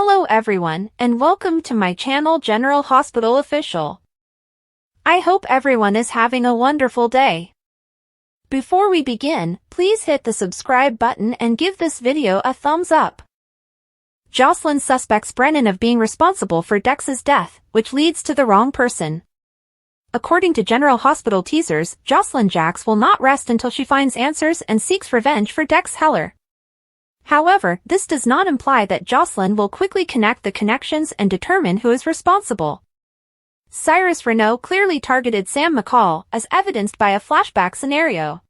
Hello everyone, and welcome to my channel General Hospital Official. I hope everyone is having a wonderful day. Before we begin, please hit the subscribe button and give this video a thumbs up. Jocelyn suspects Brennan of being responsible for Dex's death, which leads to the wrong person. According to General Hospital teasers, Jocelyn Jax will not rest until she finds answers and seeks revenge for Dex Heller. However, this does not imply that Jocelyn will quickly connect the connections and determine who is responsible. Cyrus Renault clearly targeted Sam McCall, as evidenced by a flashback scenario.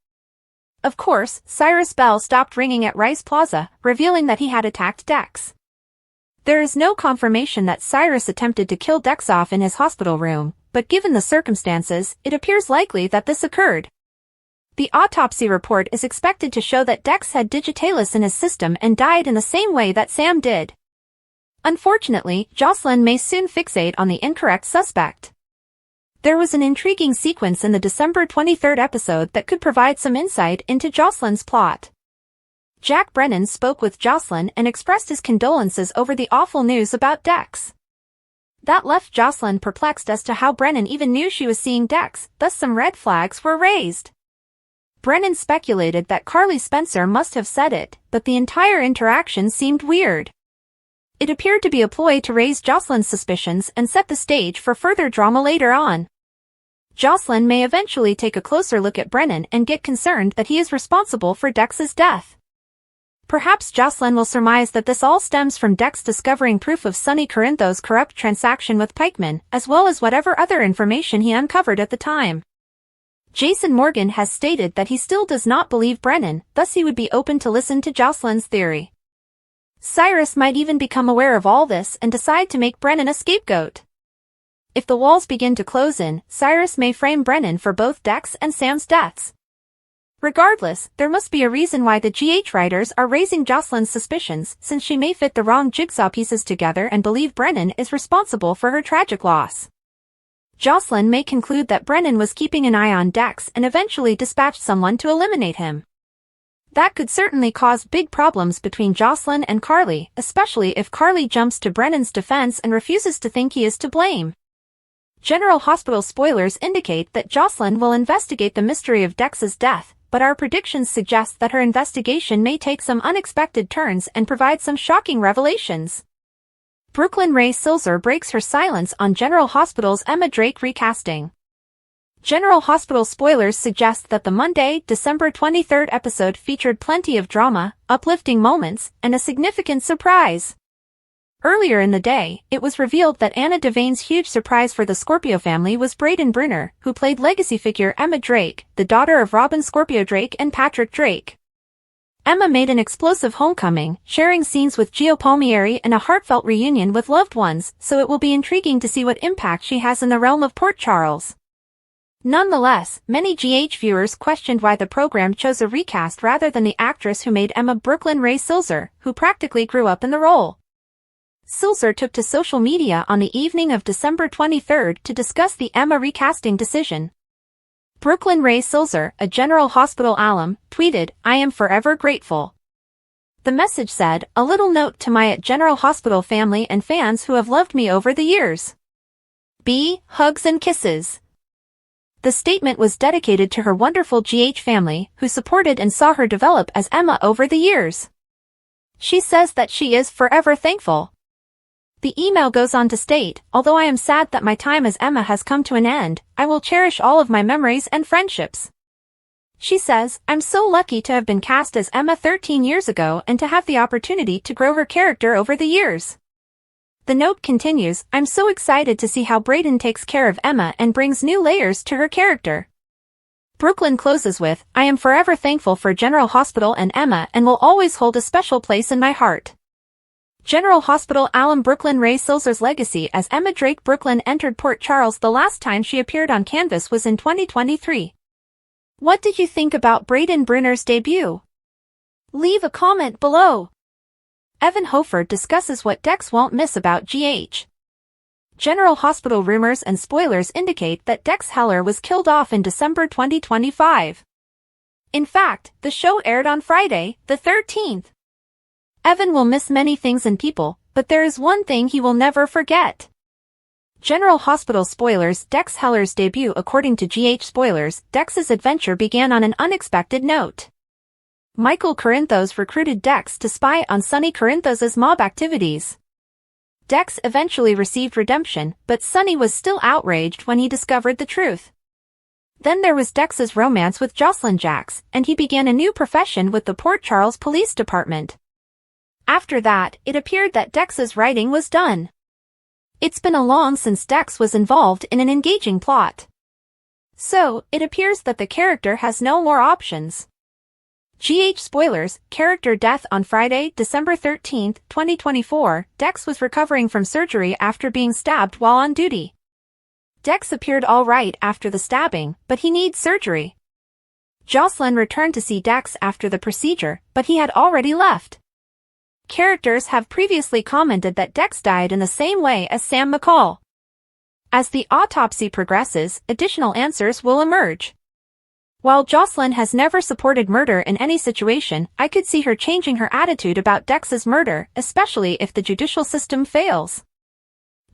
Of course, Cyrus' bell stopped ringing at Rice Plaza, revealing that he had attacked Dex. There is no confirmation that Cyrus attempted to kill Dex off in his hospital room, but given the circumstances, it appears likely that this occurred. The autopsy report is expected to show that Dex had digitalis in his system and died in the same way that Sam did. Unfortunately, Jocelyn may soon fixate on the incorrect suspect. There was an intriguing sequence in the December 23rd episode that could provide some insight into Jocelyn's plot. Jack Brennan spoke with Jocelyn and expressed his condolences over the awful news about Dex. That left Jocelyn perplexed as to how Brennan even knew she was seeing Dex, thus some red flags were raised. Brennan speculated that Carly Spencer must have said it, but the entire interaction seemed weird. It appeared to be a ploy to raise Jocelyn's suspicions and set the stage for further drama later on. Jocelyn may eventually take a closer look at Brennan and get concerned that he is responsible for Dex's death. Perhaps Jocelyn will surmise that this all stems from Dex discovering proof of Sonny Corinthos' corrupt transaction with Pikeman, as well as whatever other information he uncovered at the time. Jason Morgan has stated that he still does not believe Brennan, thus he would be open to listen to Jocelyn's theory. Cyrus might even become aware of all this and decide to make Brennan a scapegoat. If the walls begin to close in, Cyrus may frame Brennan for both Dex and Sam's deaths. Regardless, there must be a reason why the GH writers are raising Jocelyn's suspicions, since she may fit the wrong jigsaw pieces together and believe Brennan is responsible for her tragic loss. Jocelyn may conclude that Brennan was keeping an eye on Dex and eventually dispatched someone to eliminate him. That could certainly cause big problems between Jocelyn and Carly, especially if Carly jumps to Brennan's defense and refuses to think he is to blame. General Hospital spoilers indicate that Jocelyn will investigate the mystery of Dex's death, but our predictions suggest that her investigation may take some unexpected turns and provide some shocking revelations. Brooklyn Ray Silzer breaks her silence on General Hospital's Emma Drake recasting. General Hospital spoilers suggest that the Monday, December 23rd episode featured plenty of drama, uplifting moments, and a significant surprise. Earlier in the day, it was revealed that Anna Devane's huge surprise for the Scorpio family was Braden Bruner, who played legacy figure Emma Drake, the daughter of Robin Scorpio Drake and Patrick Drake. Emma made an explosive homecoming, sharing scenes with Gio Palmieri and a heartfelt reunion with loved ones, so it will be intriguing to see what impact she has in the realm of Port Charles. Nonetheless, many GH viewers questioned why the program chose a recast rather than the actress who made Emma Brooklyn Ray Silzer, who practically grew up in the role. Silzer took to social media on the evening of December 23rd to discuss the Emma recasting decision. Brooklyn Ray Silzer, a General Hospital alum, tweeted, "I am forever grateful." The message said, "A little note to my General Hospital family and fans who have loved me over the years. B. Hugs and kisses." The statement was dedicated to her wonderful GH family, who supported and saw her develop as Emma over the years. She says that she is forever thankful. The email goes on to state, "Although I am sad that my time as Emma has come to an end, I will cherish all of my memories and friendships." She says, "I'm so lucky to have been cast as Emma 13 years ago and to have the opportunity to grow her character over the years." The note continues, "I'm so excited to see how Braden takes care of Emma and brings new layers to her character." Brooklyn closes with, "I am forever thankful for General Hospital and Emma and will always hold a special place in my heart." General Hospital alum Brooklyn Ray Silzer's legacy as Emma Drake Brooklyn entered Port Charles the last time she appeared on canvas was in 2023. What did you think about Braden Bruner's debut? Leave a comment below. Evan Hofer discusses what Dex won't miss about GH. General Hospital rumors and spoilers indicate that Dex Heller was killed off in December 2025. In fact, the show aired on Friday, the 13th. Evan will miss many things and people, but there is one thing he will never forget. General Hospital spoilers. Dex Heller's debut. According to GH Spoilers, Dex's adventure began on an unexpected note. Michael Corinthos recruited Dex to spy on Sonny Corinthos's mob activities. Dex eventually received redemption, but Sonny was still outraged when he discovered the truth. Then there was Dex's romance with Jocelyn Jacks, and he began a new profession with the Port Charles Police Department. After that, it appeared that Dex's writing was done. It's been a long since Dex was involved in an engaging plot. So, it appears that the character has no more options. GH Spoilers, character death. On Friday, December 13, 2024, Dex was recovering from surgery after being stabbed while on duty. Dex appeared all right after the stabbing, but he needs surgery. Jocelyn returned to see Dex after the procedure, but he had already left. Characters have previously commented that Dex died in the same way as Sam McCall. As the autopsy progresses, additional answers will emerge. While Jocelyn has never supported murder in any situation, I could see her changing her attitude about Dex's murder, especially if the judicial system fails.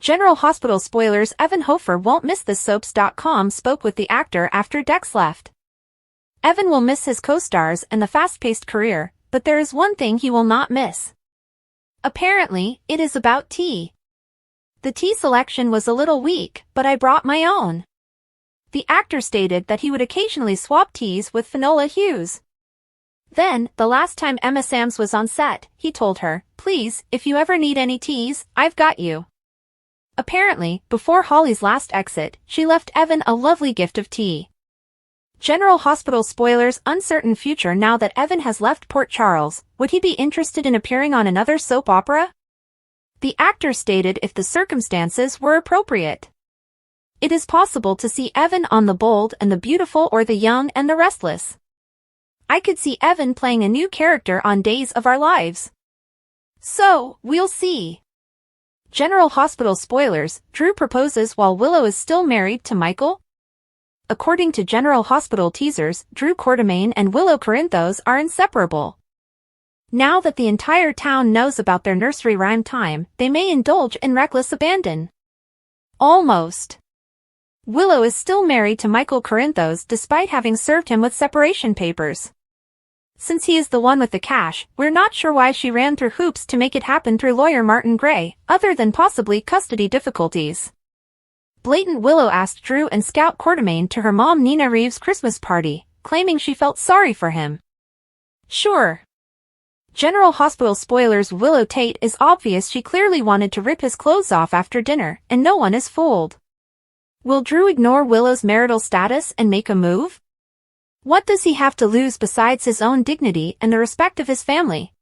General Hospital spoilers. Evan Hofer won't miss this. Soaps.com spoke with the actor after Dex left. Evan will miss his co-stars and the fast-paced career, but there is one thing he will not miss. Apparently, it is about tea. The tea selection was a little weak, but I brought my own. The actor stated that he would occasionally swap teas with Finola Hughes. Then, the last time Emma Samms was on set, he told her, "Please, if you ever need any teas, I've got you." Apparently, before Holly's last exit, she left Evan a lovely gift of tea. General Hospital spoilers. Uncertain future. Now that Evan has left Port Charles, would he be interested in appearing on another soap opera? The actor stated if the circumstances were appropriate. It is possible to see Evan on The Bold and the Beautiful or The Young and the Restless. I could see Evan playing a new character on Days of Our Lives. So, we'll see. General Hospital spoilers. Drew proposes while Willow is still married to Michael? According to General Hospital teasers, Drew Quartermaine and Willow Corinthos are inseparable. Now that the entire town knows about their nursery rhyme time, they may indulge in reckless abandon. Almost. Willow is still married to Michael Corinthos despite having served him with separation papers. Since he is the one with the cash, we're not sure why she ran through hoops to make it happen through lawyer Martin Gray, other than possibly custody difficulties. Blatant Willow asked Drew and Scout Quartermaine to her mom Nina Reeves' Christmas party, claiming she felt sorry for him. Sure. General Hospital spoilers. Willow Tate is obvious she clearly wanted to rip his clothes off after dinner, and no one is fooled. Will Drew ignore Willow's marital status and make a move? What does he have to lose besides his own dignity and the respect of his family?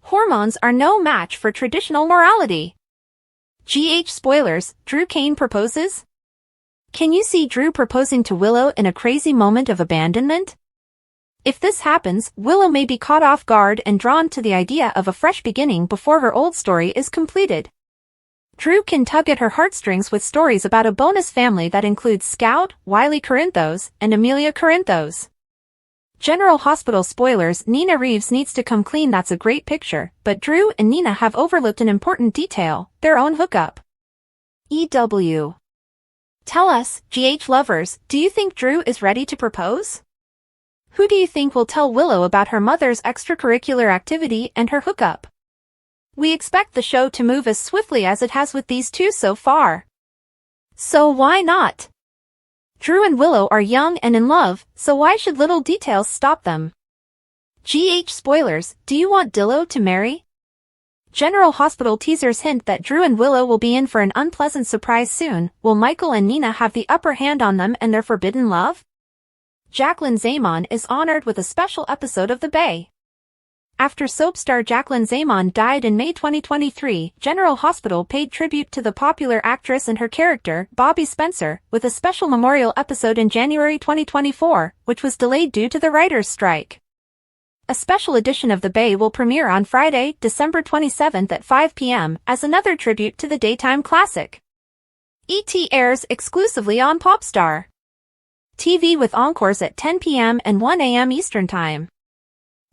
Hormones are no match for traditional morality. GH spoilers. Drew Kane proposes? Can you see Drew proposing to Willow in a crazy moment of abandonment? If this happens, Willow may be caught off guard and drawn to the idea of a fresh beginning before her old story is completed. Drew can tug at her heartstrings with stories about a bonus family that includes Scout, Wiley Corinthos, and Amelia Corinthos. General Hospital spoilers. Nina Reeves needs to come clean. That's a great picture, but Drew and Nina have overlooked an important detail, their own hookup. EW. Tell us, GH lovers, do you think Drew is ready to propose? Who do you think will tell Willow about her mother's extracurricular activity and her hookup? We expect the show to move as swiftly as it has with these two so far. So why not? Drew and Willow are young and in love, so why should little details stop them? GH spoilers. Do you want Dillo to marry? General Hospital teasers hint that Drew and Willow will be in for an unpleasant surprise soon. Will Michael and Nina have the upper hand on them and their forbidden love? Jacqueline Zaman is honored with a special episode of The Bay. After soap star Jacqueline Zaman died in May 2023, General Hospital paid tribute to the popular actress and her character, Bobby Spencer, with a special memorial episode in January 2024, which was delayed due to the writers' strike. A special edition of The Bay will premiere on Friday, December 27th at 5 p.m. as another tribute to the daytime classic. ET airs exclusively on Popstar TV with encores at 10 p.m. and 1 a.m. Eastern Time.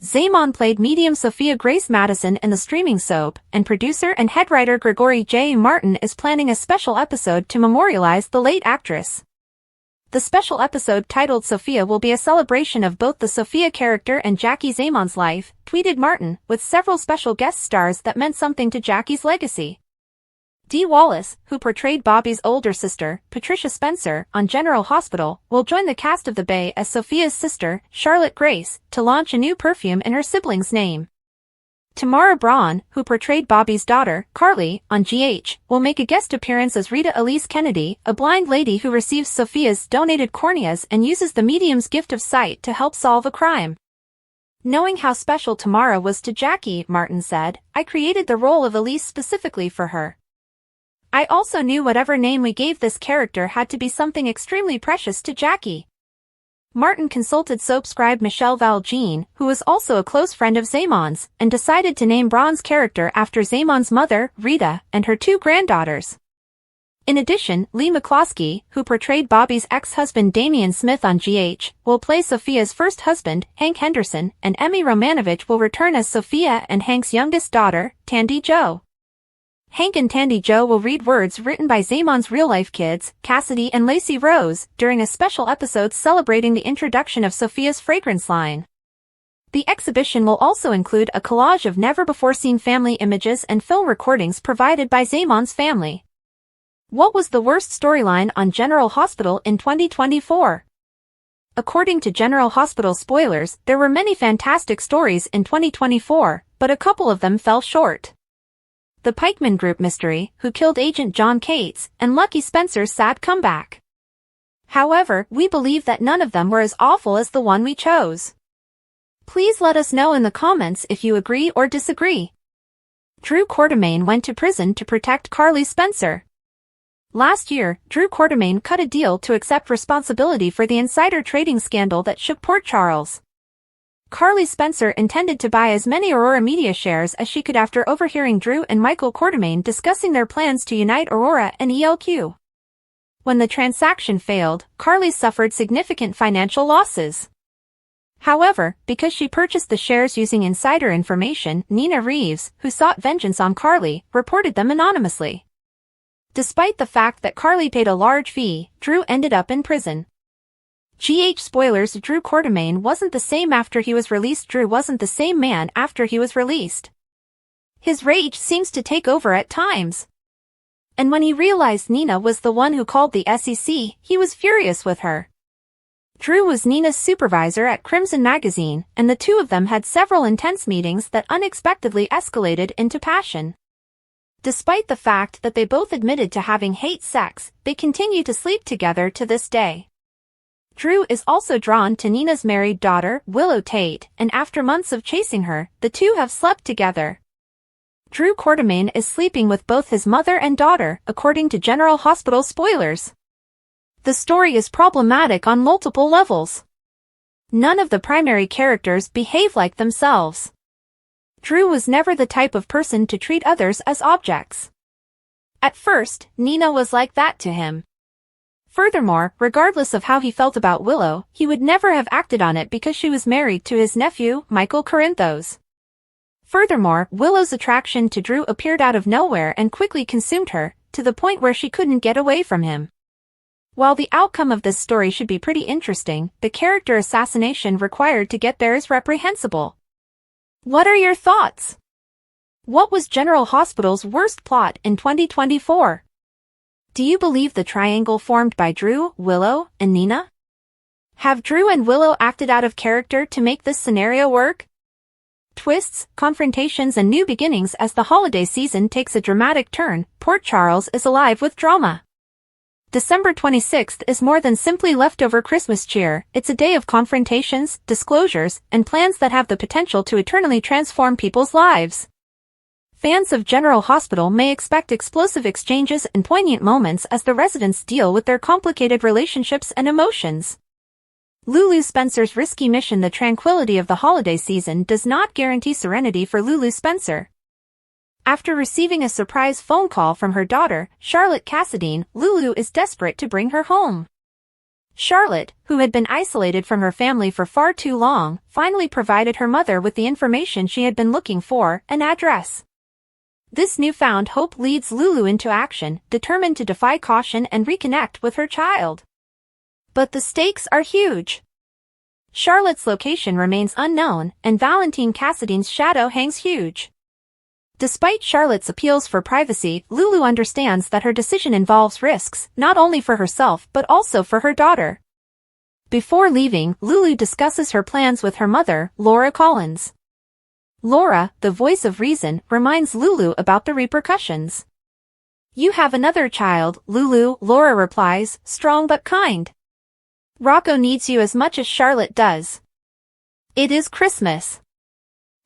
Zaymon played medium Sophia Grace Madison in the streaming soap, and producer and head writer Gregory J. Martin is planning a special episode to memorialize the late actress. The special episode titled Sophia will be a celebration of both the Sophia character and Jackie Zaymon's life, tweeted Martin, with several special guest stars that meant something to Jackie's legacy. Dee Wallace, who portrayed Bobby's older sister, Patricia Spencer, on General Hospital, will join the cast of The Bay as Sophia's sister, Charlotte Grace, to launch a new perfume in her sibling's name. Tamara Braun, who portrayed Bobby's daughter, Carly, on GH, will make a guest appearance as Rita Elise Kennedy, a blind lady who receives Sophia's donated corneas and uses the medium's gift of sight to help solve a crime. Knowing how special Tamara was to Jackie, Martin said, "I created the role of Elise specifically for her. I also knew whatever name we gave this character had to be something extremely precious to Jackie." Martin consulted soap scribe Michelle Val-Jean, who was also a close friend of Zaymon's, and decided to name Braun's character after Zaymon's mother, Rita, and her two granddaughters. In addition, Lee McCloskey, who portrayed Bobby's ex-husband Damian Smith on GH, will play Sophia's first husband, Hank Henderson, and Emmy Romanovich will return as Sophia and Hank's youngest daughter, Tandy Jo. Hank and Tandy Jo will read words written by Zaymon's real-life kids, Cassidy and Lacey Rose, during a special episode celebrating the introduction of Sophia's fragrance line. The exhibition will also include a collage of never-before-seen family images and film recordings provided by Zaymon's family. What was the worst storyline on General Hospital in 2024? According to General Hospital spoilers, there were many fantastic stories in 2024, but a couple of them fell short. The Pikeman Group mystery, Who Killed Agent John Cates, and Lucky Spencer's sad comeback. However, we believe that none of them were as awful as the one we chose. Please let us know in the comments if you agree or disagree. Drew Quartermaine went to prison to protect Carly Spencer. Last year, Drew Quartermaine cut a deal to accept responsibility for the insider trading scandal that shook Port Charles. Carly Spencer intended to buy as many Aurora Media shares as she could after overhearing Drew and Michael Quartermaine discussing their plans to unite Aurora and ELQ. When the transaction failed, Carly suffered significant financial losses. However, because she purchased the shares using insider information, Nina Reeves, who sought vengeance on Carly, reported them anonymously. Despite the fact that Carly paid a large fee, Drew ended up in prison. GH spoilers: Drew Quartermaine wasn't the same after he was released. Drew wasn't the same man after he was released. His rage seems to take over at times. And when he realized Nina was the one who called the SEC, he was furious with her. Drew was Nina's supervisor at Crimson Magazine, and the two of them had several intense meetings that unexpectedly escalated into passion. Despite the fact that they both admitted to having hate sex, they continue to sleep together to this day. Drew is also drawn to Nina's married daughter, Willow Tate, and after months of chasing her, the two have slept together. Drew Quartermaine is sleeping with both his mother and daughter, according to General Hospital spoilers. The story is problematic on multiple levels. None of the primary characters behave like themselves. Drew was never the type of person to treat others as objects. At first, Nina was like that to him. Furthermore, regardless of how he felt about Willow, he would never have acted on it because she was married to his nephew, Michael Corinthos. Furthermore, Willow's attraction to Drew appeared out of nowhere and quickly consumed her, to the point where she couldn't get away from him. While the outcome of this story should be pretty interesting, the character assassination required to get there is reprehensible. What are your thoughts? What was General Hospital's worst plot in 2024? Do you believe the triangle formed by Drew, Willow, and Nina? Have Drew and Willow acted out of character to make this scenario work? Twists, confrontations, and new beginnings. As the holiday season takes a dramatic turn, Port Charles is alive with drama. December 26th is more than simply leftover Christmas cheer. It's a day of confrontations, disclosures, and plans that have the potential to eternally transform people's lives. Fans of General Hospital may expect explosive exchanges and poignant moments as the residents deal with their complicated relationships and emotions. Lulu Spencer's risky mission. The tranquility of the holiday season does not guarantee serenity for Lulu Spencer. After receiving a surprise phone call from her daughter, Charlotte Cassidy, Lulu is desperate to bring her home. Charlotte, who had been isolated from her family for far too long, finally provided her mother with the information she had been looking for, an address. This newfound hope leads Lulu into action, determined to defy caution and reconnect with her child. But the stakes are huge. Charlotte's location remains unknown, and Valentine Cassidy's shadow hangs huge. Despite Charlotte's appeals for privacy, Lulu understands that her decision involves risks, not only for herself but also for her daughter. Before leaving, Lulu discusses her plans with her mother, Laura Collins. Laura, the voice of reason, reminds Lulu about the repercussions. "You have another child, Lulu," Laura replies, strong but kind. "Rocco needs you as much as Charlotte does. It is Christmas.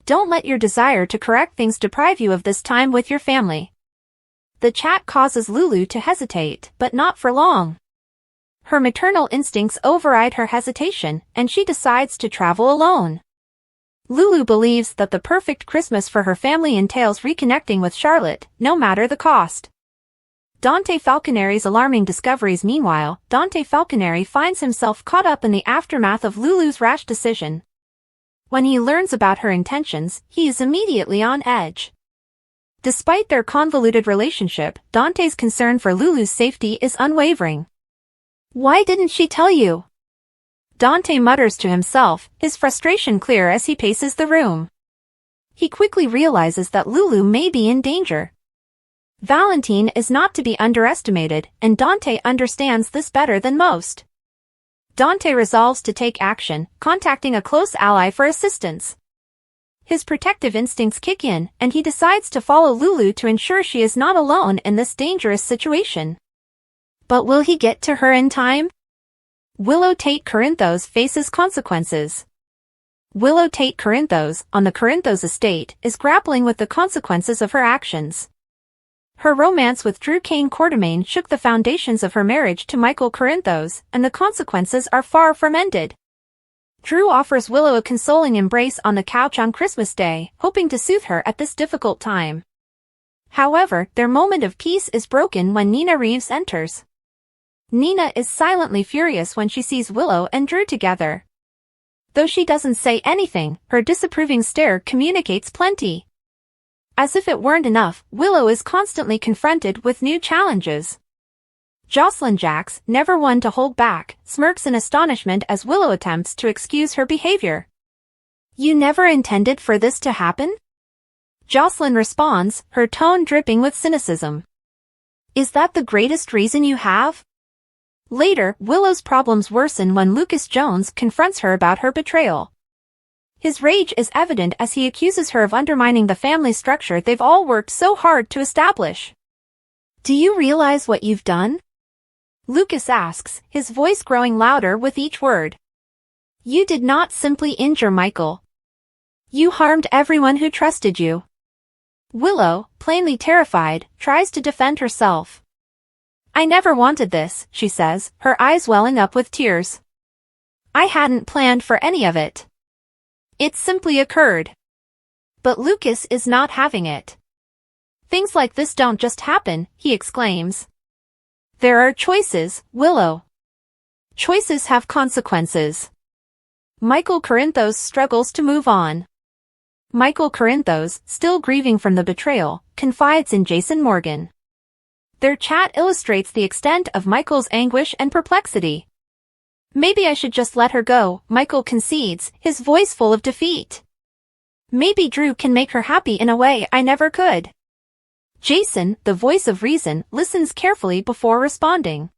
Don't let your desire to correct things deprive you of this time with your family." The chat causes Lulu to hesitate, but not for long. Her maternal instincts override her hesitation, and she decides to travel alone. Lulu believes that the perfect Christmas for her family entails reconnecting with Charlotte, no matter the cost. Dante Falconeri's alarming discoveries. Meanwhile, Dante Falconeri finds himself caught up in the aftermath of Lulu's rash decision. When he learns about her intentions, he is immediately on edge. Despite their convoluted relationship, Dante's concern for Lulu's safety is unwavering. "Why didn't she tell you?" Dante mutters to himself, his frustration clear as he paces the room. He quickly realizes that Lulu may be in danger. Valentine is not to be underestimated, and Dante understands this better than most. Dante resolves to take action, contacting a close ally for assistance. His protective instincts kick in, and he decides to follow Lulu to ensure she is not alone in this dangerous situation. But will he get to her in time? Willow Tate Corinthos faces consequences. Willow Tate Corinthos, on the Corinthos estate, is grappling with the consequences of her actions. Her romance with Drew Kane Quartermain shook the foundations of her marriage to Michael Corinthos, and the consequences are far from ended. Drew offers Willow a consoling embrace on the couch on Christmas Day, hoping to soothe her at this difficult time. However, their moment of peace is broken when Nina Reeves enters. Nina is silently furious when she sees Willow and Drew together. Though she doesn't say anything, her disapproving stare communicates plenty. As if it weren't enough, Willow is constantly confronted with new challenges. Jocelyn Jacks, never one to hold back, smirks in astonishment as Willow attempts to excuse her behavior. "You never intended for this to happen?" Jocelyn responds, her tone dripping with cynicism. "Is that the greatest reason you have?" Later, Willow's problems worsen when Lucas Jones confronts her about her betrayal. His rage is evident as he accuses her of undermining the family structure they've all worked so hard to establish. "Do you realize what you've done?" Lucas asks, his voice growing louder with each word. "You did not simply injure Michael. You harmed everyone who trusted you." Willow, plainly terrified, tries to defend herself. "I never wanted this," she says, her eyes welling up with tears. "I hadn't planned for any of it. It simply occurred." But Lucas is not having it. "Things like this don't just happen," he exclaims. "There are choices, Willow. Choices have consequences." Michael Corinthos struggles to move on. Michael Corinthos, still grieving from the betrayal, confides in Jason Morgan. Their chat illustrates the extent of Michael's anguish and perplexity. "Maybe I should just let her go," Michael concedes, his voice full of defeat. "Maybe Drew can make her happy in a way I never could." Jason, the voice of reason, listens carefully before responding.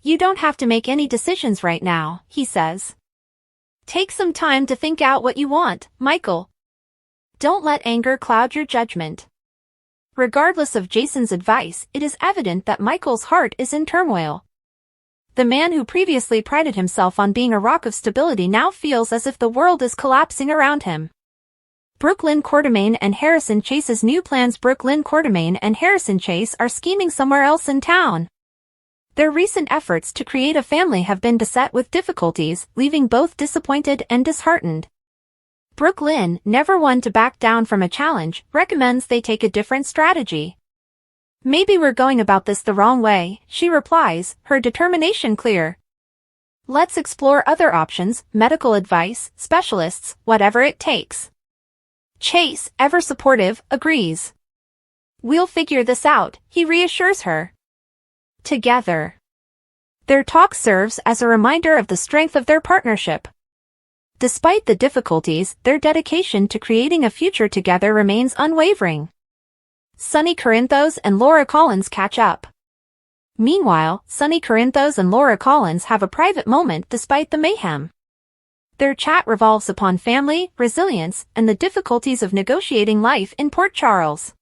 "You don't have to make any decisions right now," he says. "Take some time to think out what you want, Michael. Don't let anger cloud your judgment." Regardless of Jason's advice, it is evident that Michael's heart is in turmoil. The man who previously prided himself on being a rock of stability now feels as if the world is collapsing around him. Brooklyn Quartermain and Harrison Chase's new plans. Brooklyn Quartermain and Harrison Chase are scheming somewhere else in town. Their recent efforts to create a family have been beset with difficulties, leaving both disappointed and disheartened. Brooklyn, never one to back down from a challenge, recommends they take a different strategy. "Maybe we're going about this the wrong way," she replies, her determination clear. Let's explore other options, medical advice, specialists, whatever it takes. Chase, ever supportive, agrees. We'll figure this out, he reassures her. Together. Their talk serves as a reminder of the strength of their partnership. Despite the difficulties, their dedication to creating a future together remains unwavering. Sonny Corinthos and Laura Collins catch up. Meanwhile, Sonny Corinthos and Laura Collins have a private moment despite the mayhem. Their chat revolves upon family, resilience, and the difficulties of negotiating life in Port Charles.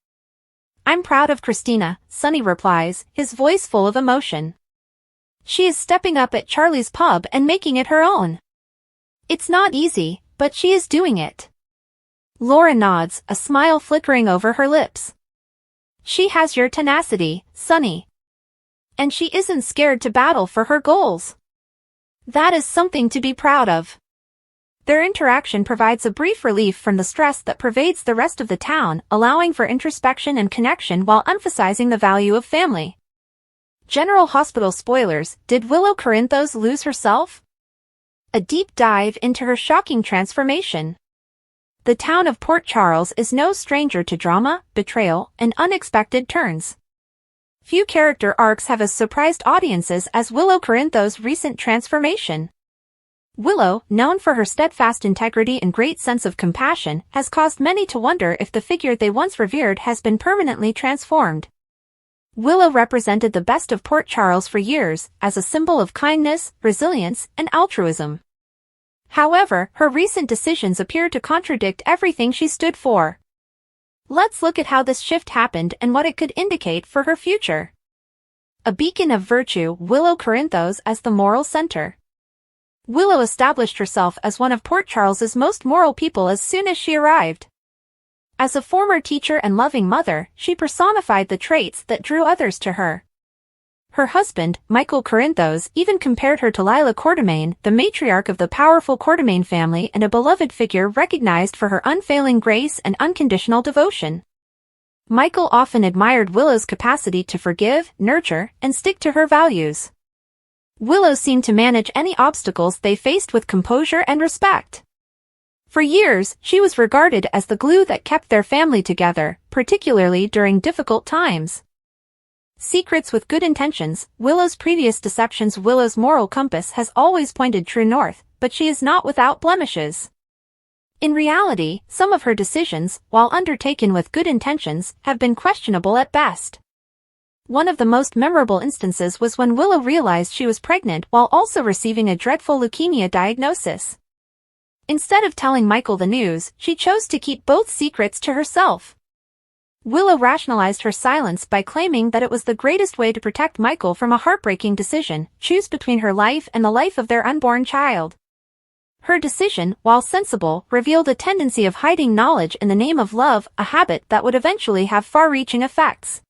I'm proud of Christina, Sonny replies, his voice full of emotion. She is stepping up at Charlie's pub and making it her own. It's not easy, but she is doing it. Laura nods, a smile flickering over her lips. She has your tenacity, Sonny. And she isn't scared to battle for her goals. That is something to be proud of. Their interaction provides a brief relief from the stress that pervades the rest of the town, allowing for introspection and connection while emphasizing the value of family. General Hospital spoilers, did Willow Corinthos lose herself? A deep dive into her shocking transformation. The town of Port Charles is no stranger to drama, betrayal, and unexpected turns. Few character arcs have as surprised audiences as Willow Corinthos' recent transformation. Willow, known for her steadfast integrity and great sense of compassion, has caused many to wonder if the figure they once revered has been permanently transformed. Willow represented the best of Port Charles for years, as a symbol of kindness, resilience, and altruism. However, her recent decisions appear to contradict everything she stood for. Let's look at how this shift happened and what it could indicate for her future. A beacon of virtue, Willow Corinthos as the moral center. Willow established herself as one of Port Charles's most moral people as soon as she arrived. As a former teacher and loving mother, she personified the traits that drew others to her. Her husband, Michael Corinthos, even compared her to Lila Quartermaine, the matriarch of the powerful Quartermaine family and a beloved figure recognized for her unfailing grace and unconditional devotion. Michael often admired Willow's capacity to forgive, nurture, and stick to her values. Willow seemed to manage any obstacles they faced with composure and respect. For years, she was regarded as the glue that kept their family together, particularly during difficult times. Secrets with good intentions, Willow's previous deceptions. Willow's moral compass has always pointed true north, but she is not without blemishes. In reality, some of her decisions, while undertaken with good intentions, have been questionable at best. One of the most memorable instances was when Willow realized she was pregnant while also receiving a dreadful leukemia diagnosis. Instead of telling Michael the news, she chose to keep both secrets to herself. Willow rationalized her silence by claiming that it was the greatest way to protect Michael from a heartbreaking decision, choose between her life and the life of their unborn child. Her decision, while sensible, revealed a tendency of hiding knowledge in the name of love, a habit that would eventually have far-reaching effects.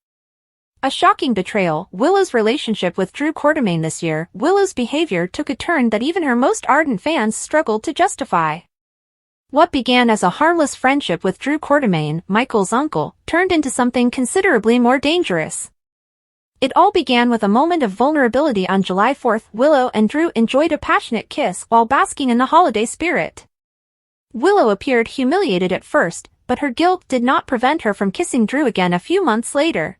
A shocking betrayal, Willow's relationship with Drew Quartermaine. This year, Willow's behavior took a turn that even her most ardent fans struggled to justify. What began as a harmless friendship with Drew Quartermaine, Michael's uncle, turned into something considerably more dangerous. It all began with a moment of vulnerability on July 4th. Willow and Drew enjoyed a passionate kiss while basking in the holiday spirit. Willow appeared humiliated at first, but her guilt did not prevent her from kissing Drew again a few months later.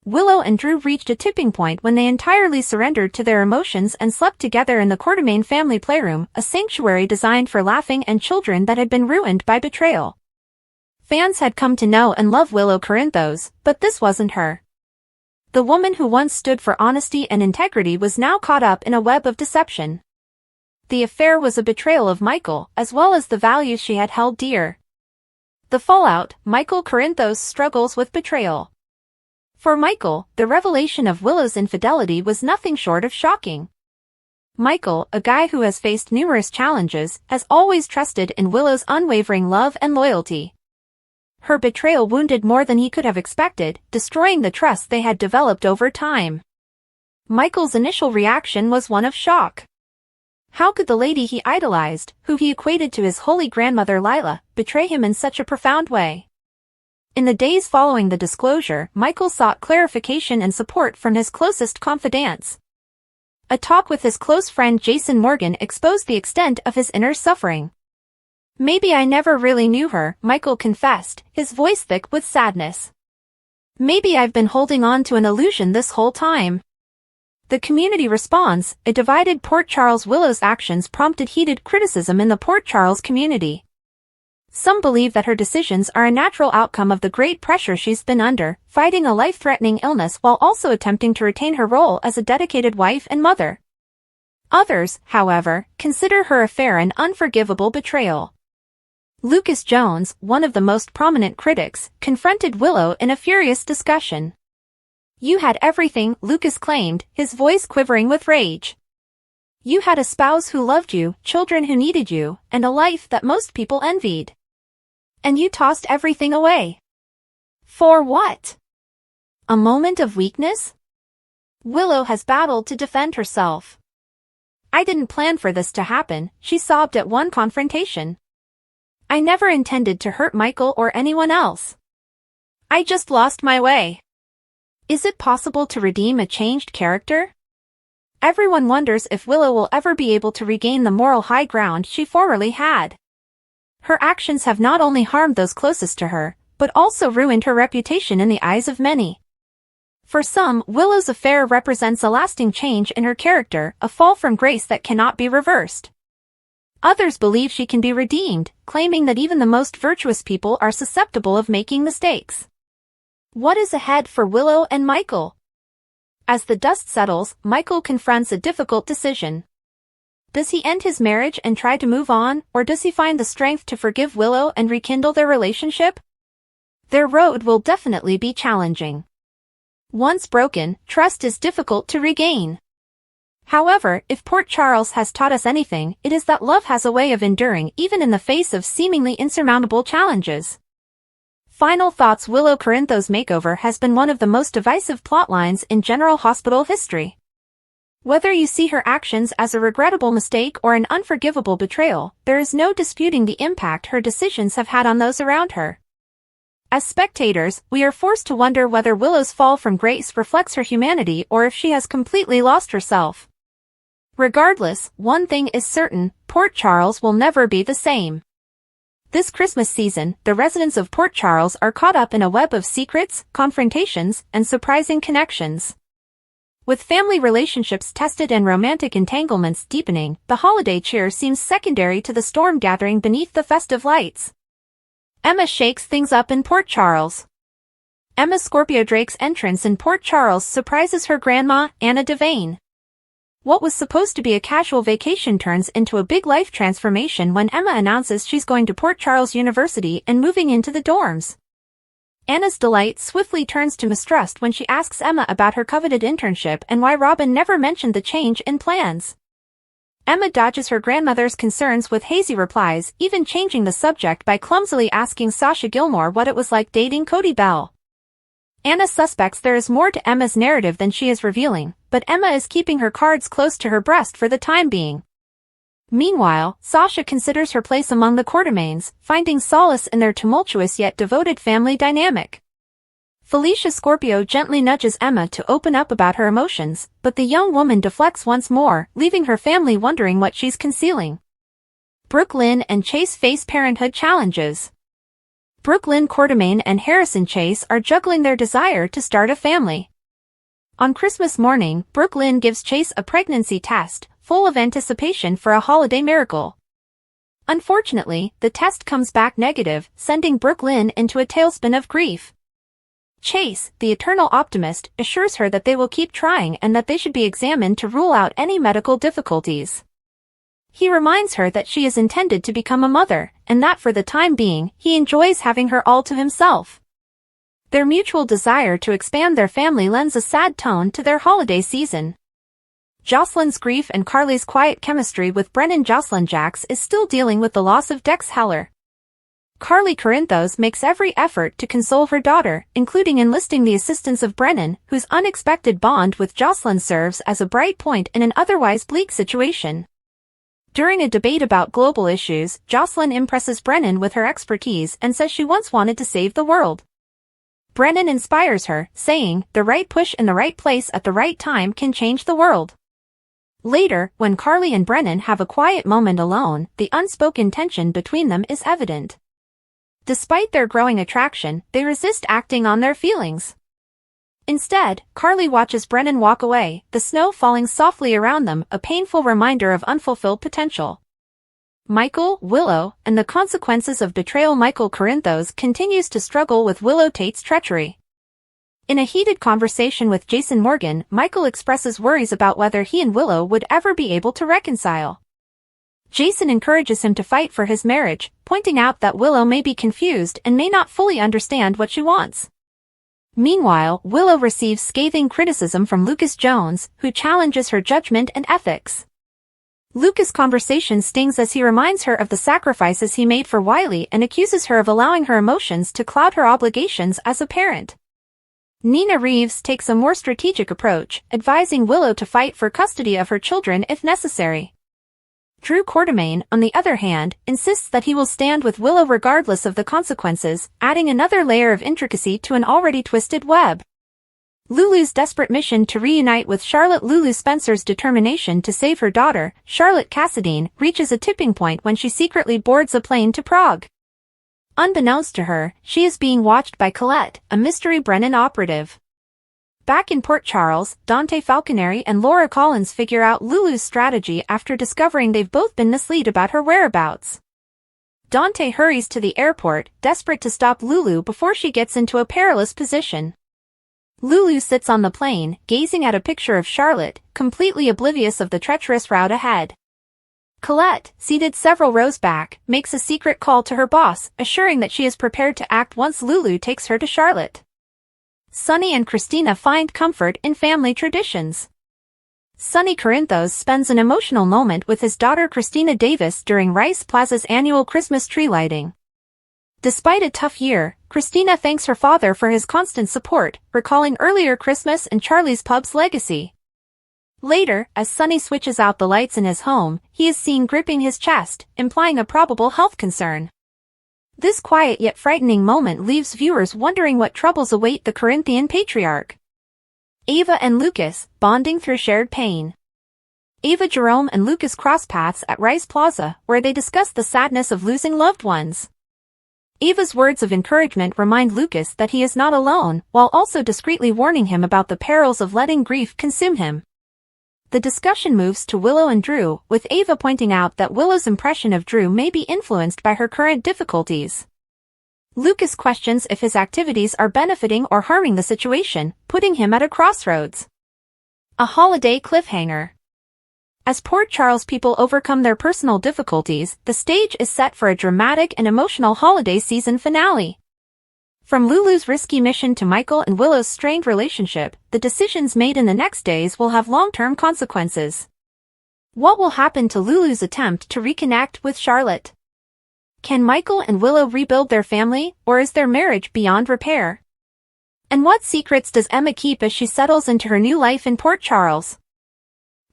Willow and Drew reached a tipping point when they entirely surrendered to their emotions and slept together in the Quartermaine family playroom, a sanctuary designed for laughing and children that had been ruined by betrayal. Fans had come to know and love Willow Corinthos, but this wasn't her. The woman who once stood for honesty and integrity was now caught up in a web of deception. The affair was a betrayal of Michael, as well as the values she had held dear. The fallout, Michael Corinthos struggles with betrayal. For Michael, the revelation of Willow's infidelity was nothing short of shocking. Michael, a guy who has faced numerous challenges, has always trusted in Willow's unwavering love and loyalty. Her betrayal wounded more than he could have expected, destroying the trust they had developed over time. Michael's initial reaction was one of shock. How could the lady he idolized, who he equated to his holy grandmother Lila, betray him in such a profound way? In the days following the disclosure, Michael sought clarification and support from his closest confidants. A talk with his close friend Jason Morgan exposed the extent of his inner suffering. "Maybe I never really knew her," Michael confessed, his voice thick with sadness. "Maybe I've been holding on to an illusion this whole time." The community response: a divided Port Charles. Willow's actions prompted heated criticism in the Port Charles community. Some believe that her decisions are a natural outcome of the great pressure she's been under, fighting a life-threatening illness while also attempting to retain her role as a dedicated wife and mother. Others, however, consider her affair an unforgivable betrayal. Lucas Jones, one of the most prominent critics, confronted Willow in a furious discussion. "You had everything," Lucas claimed, his voice quivering with rage. "You had a spouse who loved you, children who needed you, and a life that most people envied. And you tossed everything away. For what? A moment of weakness?" Willow has battled to defend herself. "I didn't plan for this to happen," she sobbed at one confrontation. "I never intended to hurt Michael or anyone else. I just lost my way." Is it possible to redeem a changed character? Everyone wonders if Willow will ever be able to regain the moral high ground she formerly had. Her actions have not only harmed those closest to her, but also ruined her reputation in the eyes of many. For some, Willow's affair represents a lasting change in her character, a fall from grace that cannot be reversed. Others believe she can be redeemed, claiming that even the most virtuous people are susceptible of making mistakes. What is ahead for Willow and Michael? As the dust settles, Michael confronts a difficult decision. Does he end his marriage and try to move on, or does he find the strength to forgive Willow and rekindle their relationship? Their road will definitely be challenging. Once broken, trust is difficult to regain. However, if Port Charles has taught us anything, it is that love has a way of enduring even in the face of seemingly insurmountable challenges. Final thoughts: Willow Corinthos' makeover has been one of the most divisive plotlines in General Hospital history. Whether you see her actions as a regrettable mistake or an unforgivable betrayal, there is no disputing the impact her decisions have had on those around her. As spectators, we are forced to wonder whether Willow's fall from grace reflects her humanity or if she has completely lost herself. Regardless, one thing is certain: Port Charles will never be the same. This Christmas season, the residents of Port Charles are caught up in a web of secrets, confrontations, and surprising connections. With family relationships tested and romantic entanglements deepening, the holiday cheer seems secondary to the storm gathering beneath the festive lights. Emma shakes things up in Port Charles. Emma Scorpio Drake's entrance in Port Charles surprises her grandma, Anna Devane. What was supposed to be a casual vacation turns into a big life transformation when Emma announces she's going to Port Charles University and moving into the dorms. Anna's delight swiftly turns to mistrust when she asks Emma about her coveted internship and why Robin never mentioned the change in plans. Emma dodges her grandmother's concerns with hazy replies, even changing the subject by clumsily asking Sasha Gilmore what it was like dating Cody Bell. Anna suspects there is more to Emma's narrative than she is revealing, but Emma is keeping her cards close to her breast for the time being. Meanwhile, Sasha considers her place among the Quartermaines, finding solace in their tumultuous yet devoted family dynamic. Felicia Scorpio gently nudges Emma to open up about her emotions, but the young woman deflects once more, leaving her family wondering what she's concealing. Brooke Lynn and Chase face parenthood challenges. Brooke Lynn Quartermaine and Harrison Chase are juggling their desire to start a family. On Christmas morning, Brooke Lynn gives Chase a pregnancy test, full of anticipation for a holiday miracle. Unfortunately, the test comes back negative, sending Brooke Lynn into a tailspin of grief. Chase, the eternal optimist, assures her that they will keep trying and that they should be examined to rule out any medical difficulties. He reminds her that she is intended to become a mother, and that for the time being, he enjoys having her all to himself. Their mutual desire to expand their family lends a sad tone to their holiday season. Jocelyn's grief and Carly's quiet chemistry with Brennan. Jocelyn Jax is still dealing with the loss of Dex Heller. Carly Corinthos makes every effort to console her daughter, including enlisting the assistance of Brennan, whose unexpected bond with Jocelyn serves as a bright point in an otherwise bleak situation. During a debate about global issues, Jocelyn impresses Brennan with her expertise and says she once wanted to save the world. Brennan inspires her, saying, "The right push in the right place at the right time can change the world." Later, when Carly and Brennan have a quiet moment alone, the unspoken tension between them is evident. Despite their growing attraction, they resist acting on their feelings. Instead, Carly watches Brennan walk away, the snow falling softly around them, a painful reminder of unfulfilled potential. Michael, Willow, and the consequences of betrayal. Michael Corinthos continues to struggle with Willow Tate's treachery. In a heated conversation with Jason Morgan, Michael expresses worries about whether he and Willow would ever be able to reconcile. Jason encourages him to fight for his marriage, pointing out that Willow may be confused and may not fully understand what she wants. Meanwhile, Willow receives scathing criticism from Lucas Jones, who challenges her judgment and ethics. Lucas' conversation stings as he reminds her of the sacrifices he made for Wiley and accuses her of allowing her emotions to cloud her obligations as a parent. Nina Reeves takes a more strategic approach, advising Willow to fight for custody of her children if necessary. Drew Quartermaine, on the other hand, insists that he will stand with Willow regardless of the consequences, adding another layer of intricacy to an already twisted web. Lulu's desperate mission to reunite with Charlotte. Lulu Spencer's determination to save her daughter, Charlotte Cassadine, reaches a tipping point when she secretly boards a plane to Prague. Unbeknownst to her, she is being watched by Colette, a mystery Brennan operative. Back in Port Charles, Dante Falconeri and Laura Collins figure out Lulu's strategy after discovering they've both been misled about her whereabouts. Dante hurries to the airport, desperate to stop Lulu before she gets into a perilous position. Lulu sits on the plane, gazing at a picture of Charlotte, completely oblivious of the treacherous route ahead. Colette, seated several rows back, makes a secret call to her boss, assuring that she is prepared to act once Lulu takes her to Charlotte. Sonny and Christina find comfort in family traditions. Sonny Corinthos spends an emotional moment with his daughter Christina Davis during Rice Plaza's annual Christmas tree lighting. Despite a tough year, Christina thanks her father for his constant support, recalling earlier Christmas and Charlie's Pub's legacy. Later, as Sonny switches out the lights in his home, he is seen gripping his chest, implying a probable health concern. This quiet yet frightening moment leaves viewers wondering what troubles await the Corinthian patriarch. Ava and Lucas, bonding through shared pain. Ava Jerome and Lucas cross paths at Rice Plaza, where they discuss the sadness of losing loved ones. Ava's words of encouragement remind Lucas that he is not alone, while also discreetly warning him about the perils of letting grief consume him. The discussion moves to Willow and Drew, with Ava pointing out that Willow's impression of Drew may be influenced by her current difficulties. Lucas questions if his activities are benefiting or harming the situation, putting him at a crossroads. A holiday cliffhanger. As Port Charles people overcome their personal difficulties, the stage is set for a dramatic and emotional holiday season finale. From Lulu's risky mission to Michael and Willow's strained relationship, the decisions made in the next days will have long-term consequences. What will happen to Lulu's attempt to reconnect with Charlotte? Can Michael and Willow rebuild their family, or is their marriage beyond repair? And what secrets does Emma keep as she settles into her new life in Port Charles?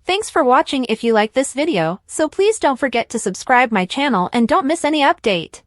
Thanks for watching. If you like this video, so please don't forget to subscribe my channel and don't miss any update.